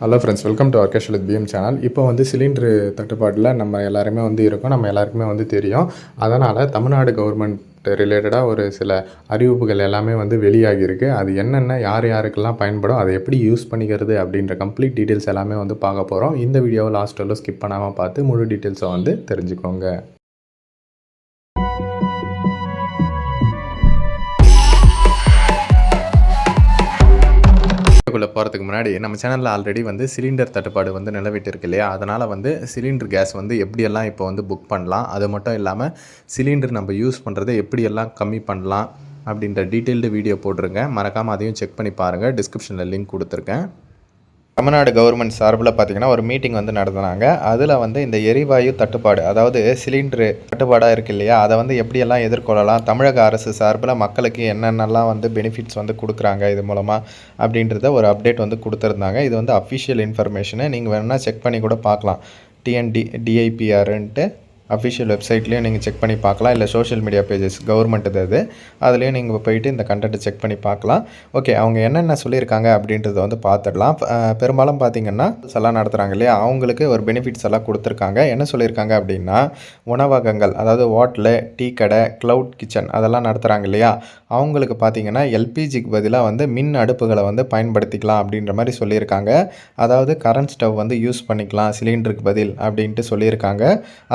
Hello friends, welcome to ஆர்கேஷல் with PM channel. இப்போ வந்து சிலிண்டரு தட்டுப்பாட்டில் நம்ம எல்லாருமே வந்து இருக்கோம், நம்ம எல்லாருக்குமே வந்து தெரியும். அதனால் தமிழ்நாடு கவர்மெண்ட் ரிலேட்டடாக ஒரு சில அறிவிப்புகள் எல்லாமே வந்து வெளியாகியிருக்கு. அது என்னென்ன, யார் யாருக்கெல்லாம் பயன்படும், அதை எப்படி யூஸ் பண்ணிக்கிறது அப்படின்ற கம்ப்ளீட் டீட்டெயில்ஸ் எல்லாமே வந்து பார்க்க போகிறோம். இந்த வீடியோவை லாஸ்ட் வரலும் ஸ்கிப் பண்ணாமல் பார்த்து முழு டீட்டெயில்ஸை வந்து தெரிஞ்சுக்கோங்க. குள்ளே போகிறதுக்கு முன்னாடி நம்ம சேனலில் ஆல்ரெடி வந்து சிலிண்டர் தட்டுப்பாடு வந்து நிலவிட்டு இருக்கு இல்லையா, அதனால் வந்து சிலிண்டர் கேஸ் வந்து எப்படியெல்லாம் இப்போ வந்து புக் பண்ணலாம், அது மட்டும் இல்லாமல் சிலிண்டர் நம்ம யூஸ் பண்ணுறதை எப்படியெல்லாம் கம்மி பண்ணலாம் அப்படின்ற டீட்டெயில்டு வீடியோ போட்டிருங்க. மறக்காமல் அதையும் செக் பண்ணி பாருங்கள். டிஸ்கிரிப்ஷனில் லிங்க் கொடுத்துருக்கேன். தமிழ்நாடு கவர்மெண்ட் சார்பில் பார்த்திங்கன்னா ஒரு மீட்டிங் வந்து நடத்தினாங்க. அதில் வந்து இந்த எரிவாயு தட்டுப்பாடு, அதாவது சிலிண்டரு தட்டுப்பாடாக இருக்குது இல்லையா, அதை வந்து எப்படியெல்லாம் எதிர்கொள்ளலாம், தமிழக அரசு சார்பில் மக்களுக்கு என்னென்னலாம் வந்து பெனிஃபிட்ஸ் வந்து கொடுக்குறாங்க இது மூலமாக அப்படின்றத ஒரு அப்டேட் வந்து கொடுத்துருந்தாங்க. இது வந்து அஃபிஷியல் இன்ஃபர்மேஷனு, நீங்கள் வேணுன்னா செக் பண்ணி கூட பார்க்கலாம். டிஎன்டிஐபிஆர்ன்ட்டு அஃபிஷியல் வெப்சைட்லேயும் நீங்கள் செக் பண்ணி பார்க்கலாம். இல்லை சோஷியல் மீடியா பேஜஸ் கவர்மெண்ட்டு அது, அதுலேயும் நீங்கள் போயிட்டு இந்த கண்டென்ட்டை செக் பண்ணி பார்க்கலாம். ஓகே, அவங்க என்னென்ன சொல்லியிருக்காங்க அப்படின்றத வந்து பார்த்துடலாம். பெரும்பாலும் பார்த்திங்கன்னா எல்லாம் நடத்துகிறாங்க இல்லையா, அவங்களுக்கு ஒரு பெனிஃபிட்ஸ் எல்லாம் கொடுத்துருக்காங்க. என்ன சொல்லியிருக்காங்க அப்படின்னா, உணவகங்கள், அதாவது ஹோட்டலு, டீ கடை, க்ளவுட் கிச்சன் அதெல்லாம் நடத்துகிறாங்க இல்லையா, அவங்களுக்கு பார்த்திங்கன்னா எல்பிஜிக்கு பதிலாக வந்து மின் அடுப்புகளை வந்து பயன்படுத்திக்கலாம் அப்படின்ற மாதிரி சொல்லியிருக்காங்க. அதாவது கரண்ட் ஸ்டவ் வந்து யூஸ் பண்ணிக்கலாம் சிலிண்டருக்கு பதில் அப்படின்ட்டு சொல்லியிருக்காங்க.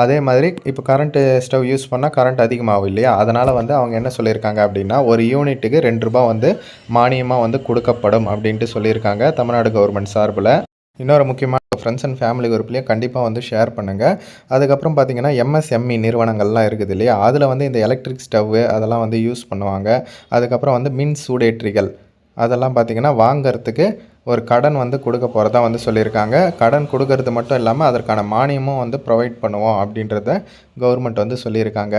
அதே மாதிரி இப்போ கரண்ட்டு ஸ்டவ் யூஸ் பண்ணால் கரண்ட் அதிகமாகும் இல்லையா, அதனால் வந்து அவங்க என்ன சொல்லியிருக்காங்க அப்படின்னா, ஒரு யூனிட்டுக்கு ₹2 வந்து மானியமாக வந்து கொடுக்கப்படும் அப்படின்ட்டு சொல்லியிருக்காங்க தமிழ்நாடு கவர்மெண்ட் சார்பில். இன்னொரு முக்கியமான ஃப்ரெண்ட்ஸ் அண்ட் ஃபேமிலி குரூப்லேயும் கண்டிப்பாக வந்து ஷேர் பண்ணுங்கள். அதுக்கப்புறம் பார்த்திங்கன்னா எம்எஸ்எம்இ நிறுவனங்கள்லாம் இருக்குது இல்லையா, அதில் வந்து இந்த எலக்ட்ரிக் ஸ்டவ்வு அதெல்லாம் வந்து யூஸ் பண்ணுவாங்க. அதுக்கப்புறம் வந்து மின் சூடேற்றிகள் அதெல்லாம் பார்த்திங்கன்னா வாங்கிறதுக்கு ஒரு கடன் வந்து கொடுக்க போகிறதா வந்து சொல்லியிருக்காங்க. கடன் கொடுக்கறது மட்டும் இல்லாமல் அதற்கான மானியமும் வந்து ப்ரொவைட் பண்ணுவோம் அப்படின்றத கவர்மெண்ட் வந்து சொல்லியிருக்காங்க.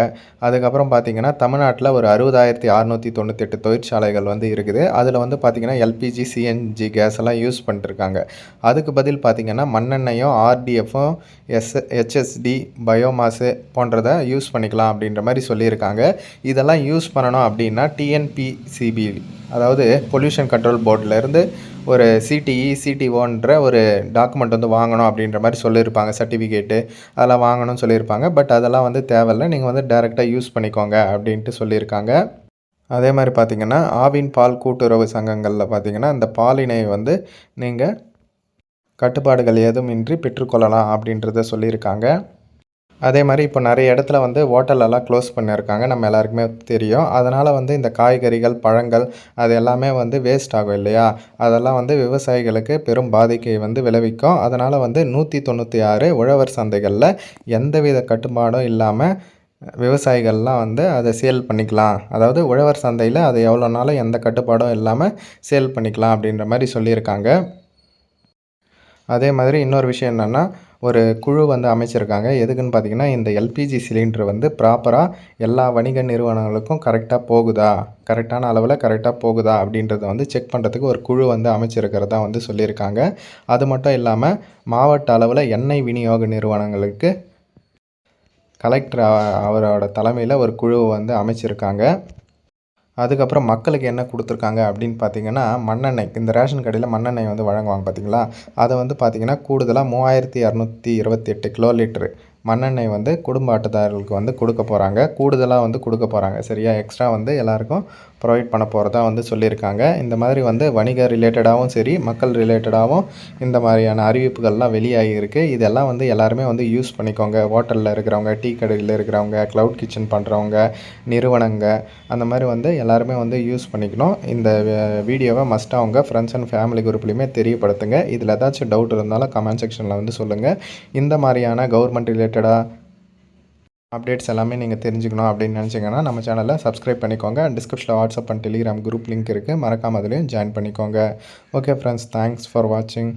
அதுக்கப்புறம் பார்த்திங்கன்னா தமிழ்நாட்டில் ஒரு 60,698 தொழிற்சாலைகள் வந்து இருக்குது. அதில் வந்து பார்த்திங்கன்னா எல்பிஜி, சிஎன்ஜி கேஸ் எல்லாம் யூஸ் பண்ணிட்டுருக்காங்க. அதுக்கு பதில் பார்த்திங்கன்னா மண்ணெண்ணையும், ஆர்டிஎஃப்பும், ஹெச்எஸ்டி, பயோமாஸு போன்றதை யூஸ் பண்ணிக்கலாம் அப்படின்ற மாதிரி சொல்லியிருக்காங்க. இதெல்லாம் யூஸ் பண்ணணும் அப்படின்னா டிஎன்பிசிபி, அதாவது பொல்யூஷன் கண்ட்ரோல் போர்டிலேருந்து ஒரு சிடிஓன்ற ஒரு டாக்குமெண்ட் வந்து வாங்கணும் அப்படின்ற மாதிரி சொல்லியிருப்பாங்க. சர்டிஃபிகேட்டு அதெல்லாம் வாங்கணும்னு சொல்லியிருப்பாங்க. பட் அதெல்லாம் வந்து தேவையில்லை, நீங்கள் வந்து டைரெக்டாக யூஸ் பண்ணிக்கோங்க அப்படின்ட்டு சொல்லியிருக்காங்க. அதே மாதிரி பார்த்திங்கன்னா ஆவின் பால் கூட்டுறவு சங்கங்களில் பார்த்திங்கன்னா இந்த பாலினை வந்து நீங்கள் கட்டுப்பாடுகள் ஏதும் இன்றி பெற்றுக்கொள்ளலாம் அப்படின்றத சொல்லியிருக்காங்க. அதே மாதிரி இப்போ நிறைய இடத்துல வந்து ஹோட்டலெல்லாம் க்ளோஸ் பண்ணியிருக்காங்க, நம்ம எல்லாருக்குமே தெரியும். அதனால் வந்து இந்த காய்கறிகள், பழங்கள் அது எல்லாமே வந்து வேஸ்ட் ஆகும் இல்லையா, அதெல்லாம் வந்து விவசாயிகளுக்கு பெரும் பாதிப்பை வந்து விளைவிக்கும். அதனால் வந்து 196 உழவர் சந்தைகளில் எந்தவித கட்டுப்பாடும் இல்லாமல் விவசாயிகள்லாம் வந்து அதை சேல் பண்ணிக்கலாம். அதாவது உழவர் சந்தையில் அது எவ்வளோ நாளும் எந்த கட்டுப்பாடும் இல்லாமல் சேல் பண்ணிக்கலாம் அப்படின்ற மாதிரி சொல்லியிருக்காங்க. அதே மாதிரி இன்னொரு விஷயம் என்னென்னா, ஒரு குழு வந்து அமைச்சிருக்காங்க. எதுக்குன்னு பார்த்திங்கன்னா, இந்த எல்பிஜி சிலிண்டர் வந்து ப்ராப்பராக எல்லா வணிக நிறுவனங்களுக்கும் கரெக்டாக போகுதா, கரெக்டான அளவில் கரெக்டாக போகுதா அப்படின்றத வந்து செக் பண்ணுறதுக்கு ஒரு குழு வந்து அமைச்சிருக்கிறதா வந்து சொல்லியிருக்காங்க. அது மட்டும் இல்லாமல் மாவட்ட அளவில் எண்ணெய் விநியோக நிறுவனங்களுக்கு கலெக்டர் அவரோட தலைமையில் ஒரு குழுவை வந்து அமைச்சிருக்காங்க. அதுக்கப்புறம் மக்களுக்கு என்ன கொடுத்துருக்காங்க அப்படின்னு பார்த்திங்கன்னா, மண்ணெண்ணெய், இந்த ரேஷன் கடையில் மண்ணெண்ணெய் வந்து வழங்குவாங்க பார்த்திங்களா, அதை வந்து பார்த்திங்கன்னா கூடுதலாக 3228 கிலோ லிட்டரு மண்ணெண்ணெய் வந்து குடும்ப அட்டைதாரர்களுக்கு வந்து கொடுக்க போகிறாங்க. கூடுதலாக வந்து கொடுக்க போகிறாங்க, சரியா, எக்ஸ்ட்ரா வந்து எல்லாேருக்கும் ப்ரொவைட் பண்ண போகிறதா வந்து சொல்லியிருக்காங்க. இந்த மாதிரி வந்து வணிக ரிலேட்டடாகவும் சரி, மக்கள் ரிலேட்டடாகவும் இந்த மாதிரியான அறிவிப்புகள்லாம் வெளியாகிருக்கு. இதெல்லாம் வந்து எல்லாருமே வந்து யூஸ் பண்ணிக்கோங்க. ஹோட்டலில் இருக்கிறவங்க, டீ கடையில் இருக்கிறவங்க, க்ளவுட் கிச்சன் பண்ணுறவங்க, நிறுவனங்க, அந்த மாதிரி வந்து எல்லாருமே வந்து யூஸ் பண்ணிக்கணும். இந்த வீடியோவை மஸ்ட்டாக அவங்க ஃப்ரெண்ட்ஸ் அண்ட் ஃபேமிலி குரூப்லேயுமே தெரியப்படுத்துங்க. இதில் ஏதாச்சும் டவுட் இருந்தாலும் கமெண்ட் செக்ஷனில் வந்து சொல்லுங்கள். இந்த மாதிரியான கவர்மெண்ட் ரிலேட்டடாக அப்டேட்ஸ் எல்லாமே நீங்கள் தெரிஞ்சுக்கணும் அப்படின்னு நினச்சிங்கன்னா நம்ம சேனலை சப்ஸ்கிரைப் பண்ணிக்கோங்க. டிஸ்கிரிப்ஷனில் WhatsApp and Telegram group link இருக்குது, மறக்காமல் அதுலேயும் ஜாயின் பண்ணிக்கோங்க. ஓகே ஃப்ரெண்ட்ஸ், தேங்க்ஸ் ஃபார் வாட்சிங்.